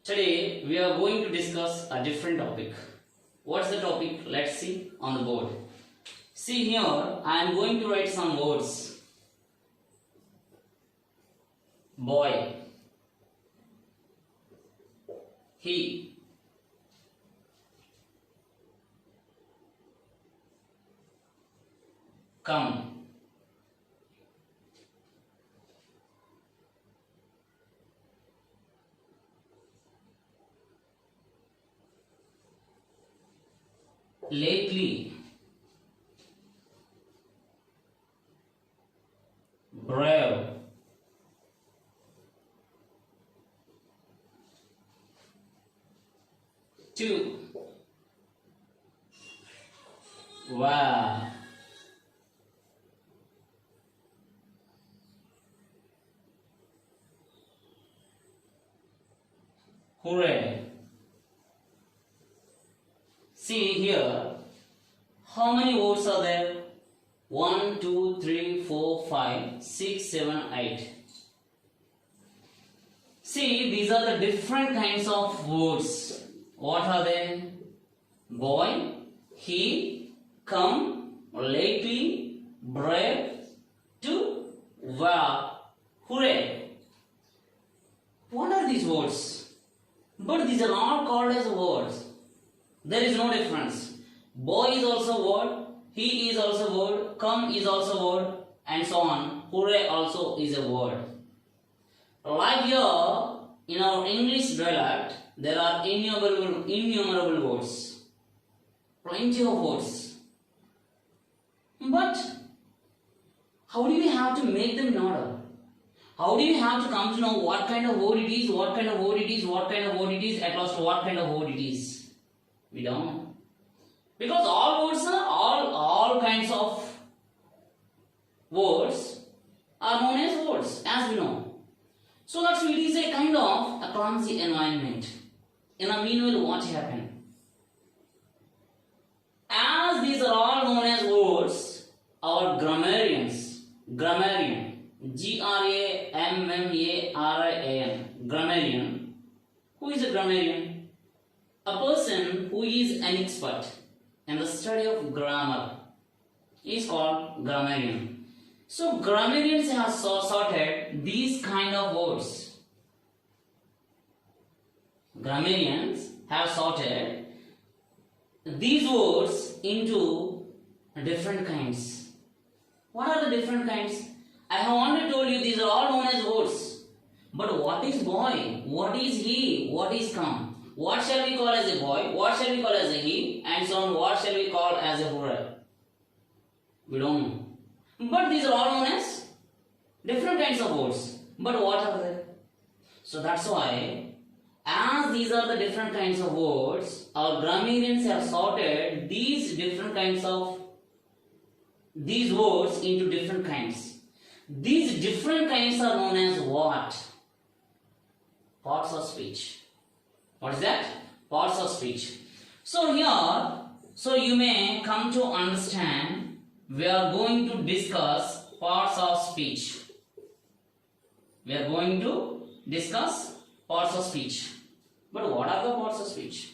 Today we are going to discuss a different topic. What's the topic? Let's see on the board. See here, I am going to write some words. Boy, he, come, lately, brave, two, wow, hooray. See here, how many words are there? 1, 2, 3, 4, 5, 6, 7, 8. See, these are the different kinds of words. What are they? Boy, he, come, lately, brave, to, wow, hooray. What are these words? But these are all called as words. There is no difference. Boy is also a word, he is also a word, come is also a word, and so on. Hooray also is a word. Like here, in our English dialect, there are innumerable words. Plenty of words. But, how do we have to make them in order? How do you have to come to know what kind of word it is, what kind of word it is, what kind of word it is, at last what kind of word it is? We don't know. Because all words are, all kinds of words are known as words, as we know. So that's it is a kind of a clumsy environment. In a meanwhile, what happened? As these are all known as words, our grammarian, Grammarian, grammarian. Who is a grammarian? A person who is an expert in the study of grammar is called grammarian. So grammarians have sorted these kind of words. Grammarians have sorted these words into different kinds. What are the different kinds? I have already told you these are all known as words. But what is boy? What is he? What is come? What shall we call as a boy? What shall we call as a he? And so on. What shall we call as a hooray? We don't know. But these are all known as different kinds of words. But what are they? So that's why, as these are the different kinds of words, our grammarians have sorted these different kinds of these words into different kinds. These different kinds are known as what? Parts of speech. What is that? Parts of speech. So here, so you may come to understand, we are going to discuss parts of speech. We are going to discuss parts of speech. But what are the parts of speech?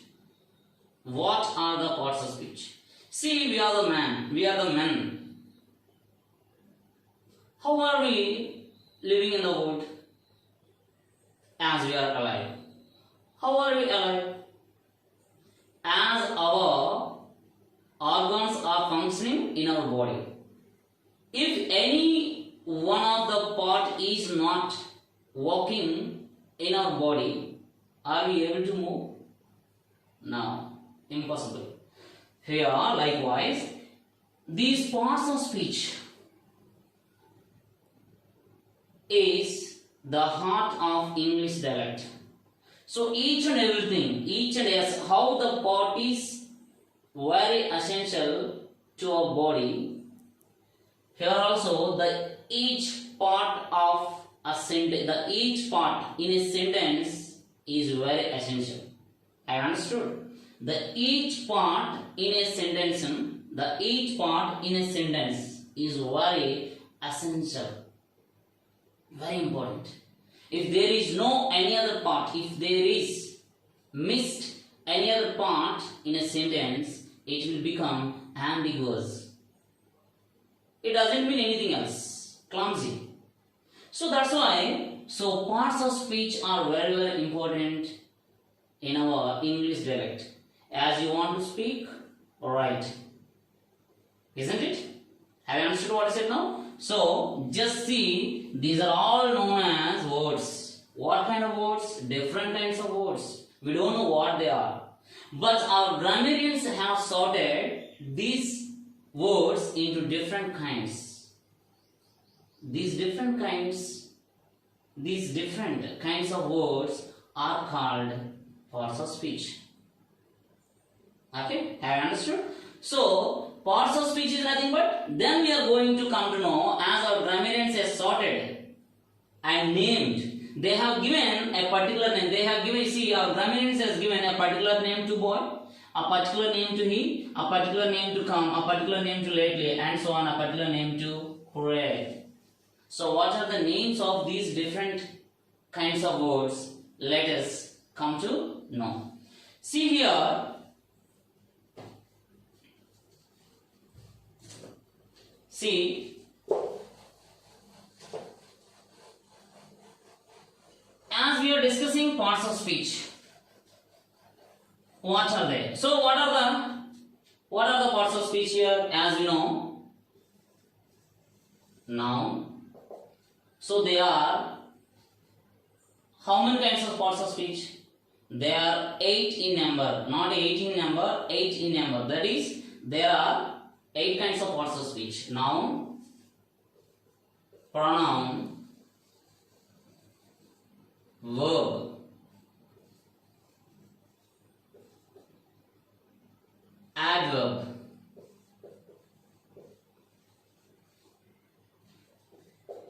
What are the parts of speech? See, we are the man. We are the men. How are we living in the world? As we are alive. How are we alive? As our organs are functioning in our body. If any one of the part is not working in our body, are we able to move? No, impossible. Here, likewise, these parts of speech is the heart of English dialect. So each and everything, how the part is very essential to our body. Here also, each part in a sentence is very essential. I understood. Each part in a sentence is very essential. Very important. If there is no any other part, if there is missed any other part in a sentence, it will become ambiguous. It doesn't mean anything else. Clumsy. So that's why, so parts of speech are very, very important in our English dialect. As you want to speak or write. Isn't it? Have you understood what I said now? So, just see, these are all known as words. What kind of words? Different kinds of words. We don't know what they are. But our grammarians have sorted these words into different kinds. These different kinds of words are called parts of speech. Okay? Have you understood? So, parts of speech is nothing but, then we are going to come to know, as our grammarians have sorted and named. They have given a particular name. They have given, see, our grammarians has given a particular name to boy, a particular name to he, a particular name to come, a particular name to lately, and so on, a particular name to pray. So, what are the names of these different kinds of words? Let us come to know. See here. See, as we are discussing parts of speech, what are they? So, what are the parts of speech here? As we know, noun. So, they are how many kinds of parts of speech? They are 8 in number, not 8 in number, 8 in number. That is, there are 8 kinds of parts of speech. Noun, pronoun, verb, adverb,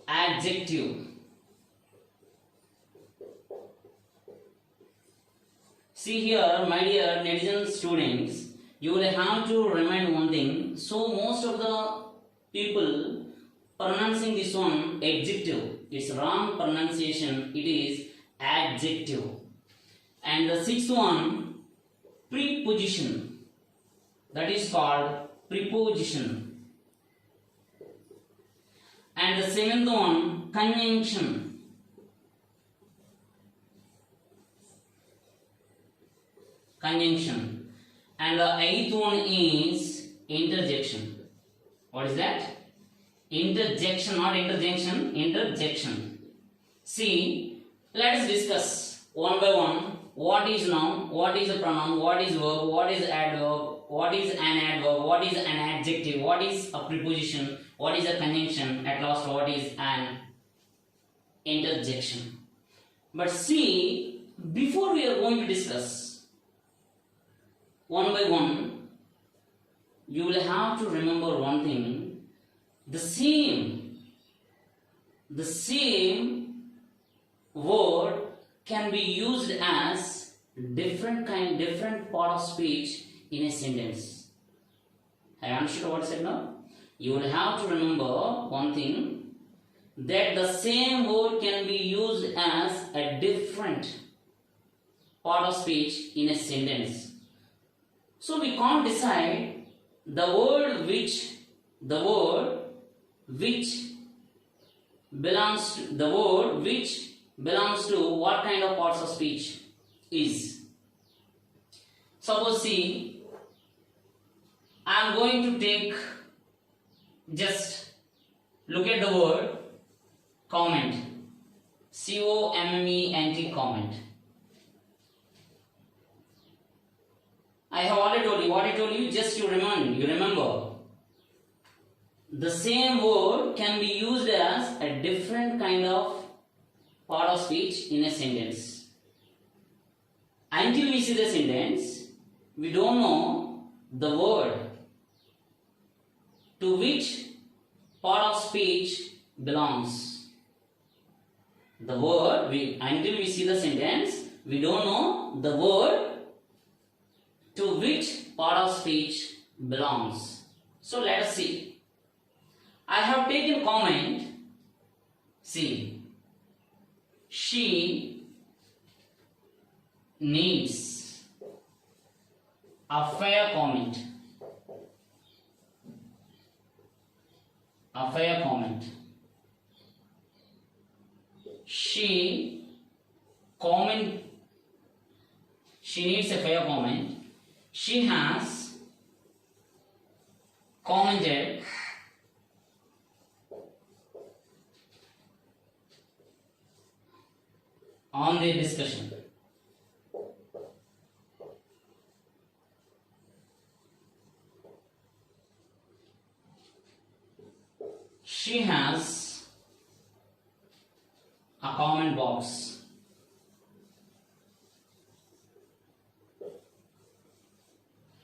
adjective. See here, my dear netizen students, you will have to remind one thing. So most of the people pronouncing this one adjective. It's wrong pronunciation. It is adjective. And the sixth one, preposition. That is called preposition. And the seventh one, conjunction. Conjunction. And the eighth one is interjection. What is that? Interjection, not interjection, interjection. See, let us discuss one by one. What is noun, what is a pronoun, what is verb, what is adverb, what is an adverb, what is an adjective, what is a preposition, what is a conjunction, at last what is an interjection. But see, before we are going to discuss one by one, you will have to remember one thing. The same word can be used as different part of speech in a sentence. Have you understood what I said now? You will have to remember one thing, that the same word can be used as a different part of speech in a sentence. So we can't decide the word which belongs to what kind of parts of speech is. Suppose, see, I am going to take, just look at the word comment. C-O-M-M-E-N-T, comment. I have already told you. What I told you, just you remember. The same word can be used as a different kind of part of speech in a sentence. Until we see the sentence, we don't know the word to which part of speech belongs. Until we see the sentence, we don't know the word to which part of speech belongs. So let us see. I have taken comment. See, she needs a fair comment. A fair comment. She needs a fair comment. She has commented on the discussion. She has a comment box.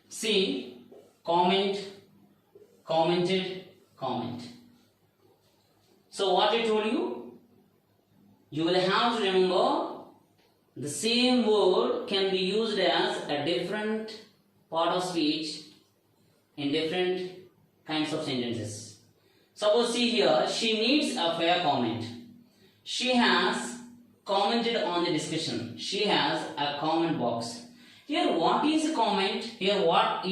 See, comment, commented, comment. So what I told you, you will have to remember the same word can be used as a different part of speech in different kinds of sentences. Suppose see here, she needs a fair comment. She has commented on the discussion. She has a comment box. Here what is a comment? Here what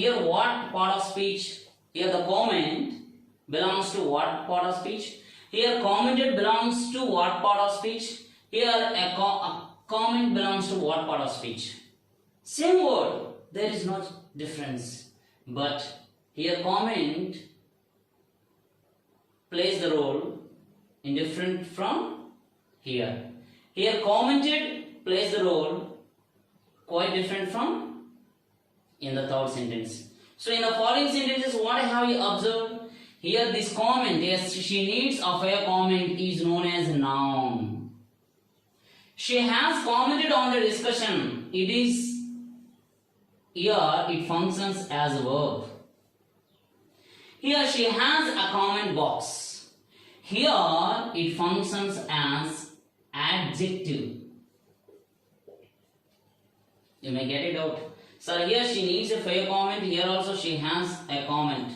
part of speech? Here the comment belongs to what part of speech? Here commented belongs to what part of speech? Here a comment belongs to what part of speech? Same word, there is no difference. But here comment plays the role in different from here. Here commented plays the role quite different from in the third sentence. So in the following sentences, what have you observed? Here this comment, yes, she needs a fair comment, is known as a noun. She has commented on the discussion. It is here it functions as a verb. Here she has a comment box. Here it functions as adjective. You may get it out. So here she needs a fair comment. Here also she has a comment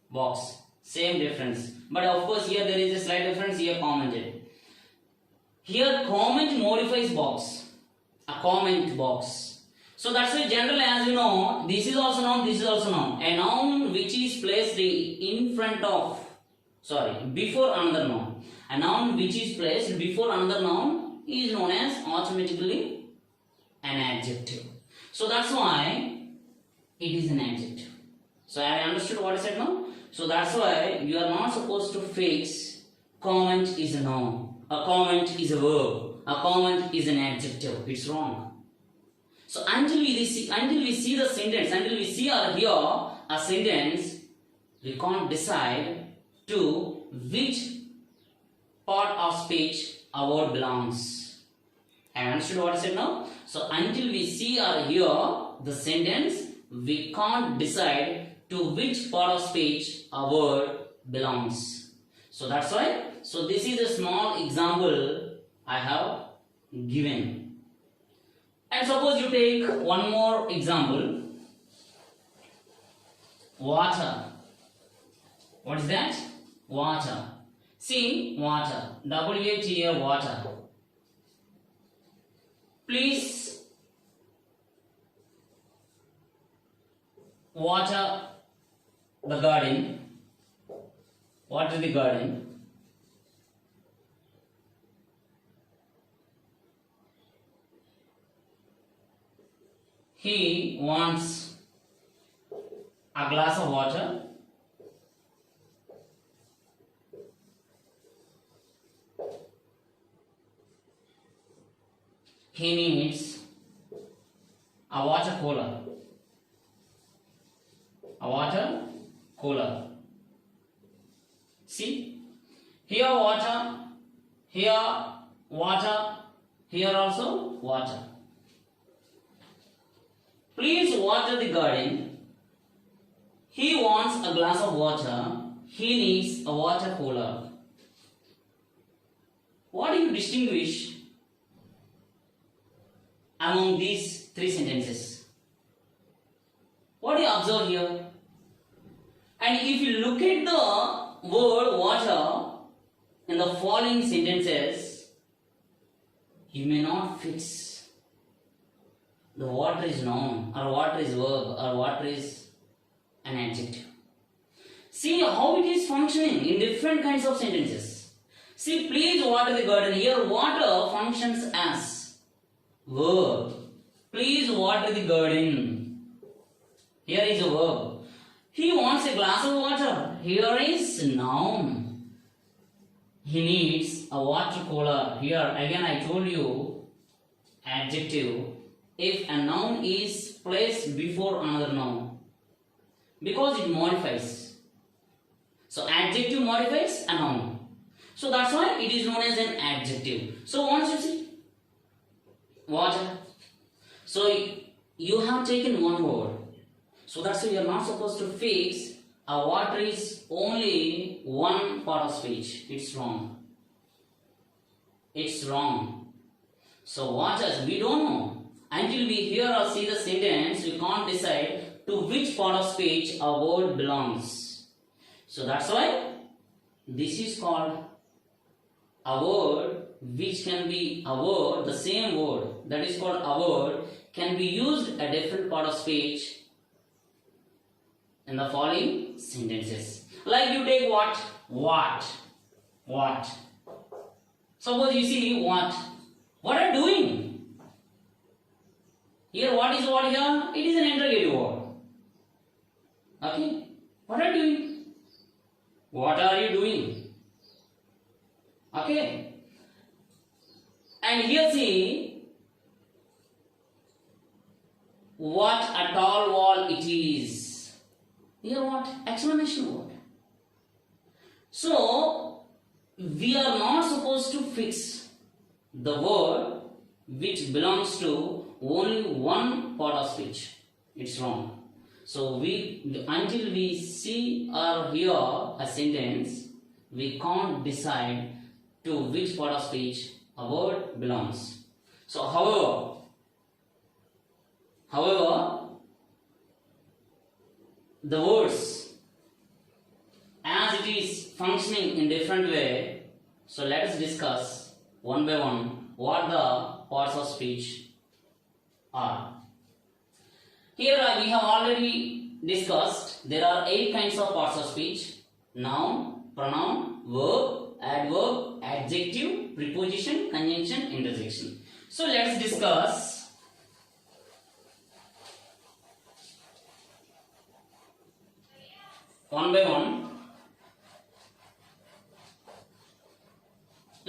box. Same difference. But of course here there is a slight difference. Here commented. Here comment modifies box. A comment box. So that's why generally, as you know, this is also noun, this is also noun. A noun which is placed in front of, before another noun. A noun which is placed before another noun is known as automatically an adjective. So that's why it is an adjective. So have you understood what I said now? So that's why you are not supposed to fix comment is a noun, a comment is a verb, a comment is an adjective. It's wrong. So until we see the sentence, until we see or hear a sentence, we can't decide to which part of speech a word belongs. Have you understood what I said now? So until we see or hear the sentence, we can't decide to which part of speech a word belongs. So that's why. So this is a small example I have given. And suppose you take one more example. Water. What is that? Water. See, water. W-A-T-A, water. Please water the garden. Water the garden. He wants a glass of water. He needs a water cooler. A water cooler. See, here water, here water, here also water. Please water the garden. He wants a glass of water. He needs a water cooler. What do you distinguish among these three sentences? What do you observe here? And if you look at the word water in the following sentences, you may not fix the water is noun or water is verb or water is an adjective. See how it is functioning in different kinds of sentences. See, please water the garden. Here water functions as verb. Please water the garden. Here is a verb. He wants a glass of water. Here is noun. He needs a water cooler. Here again I told you adjective if a noun is placed before another noun because it modifies. So adjective modifies a noun. So that's why it is known as an adjective. So once you see water. So you have taken one word. So that's why you are not supposed to fix a water is only one part of speech. It's wrong. It's wrong. So waters, we don't know. Until we hear or see the sentence, we can't decide to which part of speech a word belongs. So that's why this is called a word which can be a word, the same word that is called a word can be used a different part of speech in the following sentences. Like you take what? What? Suppose you see what? What are you doing? Here what is what here? It is an interrogative word. Okay? What are you doing? What are you doing? Okay? And here see what a tall wall it is. Here what? Exclamation word. So we are not supposed to fix the word which belongs to only one part of speech. It's wrong. So until we see or hear a sentence, we can't decide to which part of speech a word belongs. So however, the words as it is functioning in different way, so let us discuss one by one what the parts of speech are. Here we have already discussed there are 8 kinds of parts of speech: noun, pronoun, verb, adverb, adjective, preposition, conjunction, interjection. So let us discuss one by one.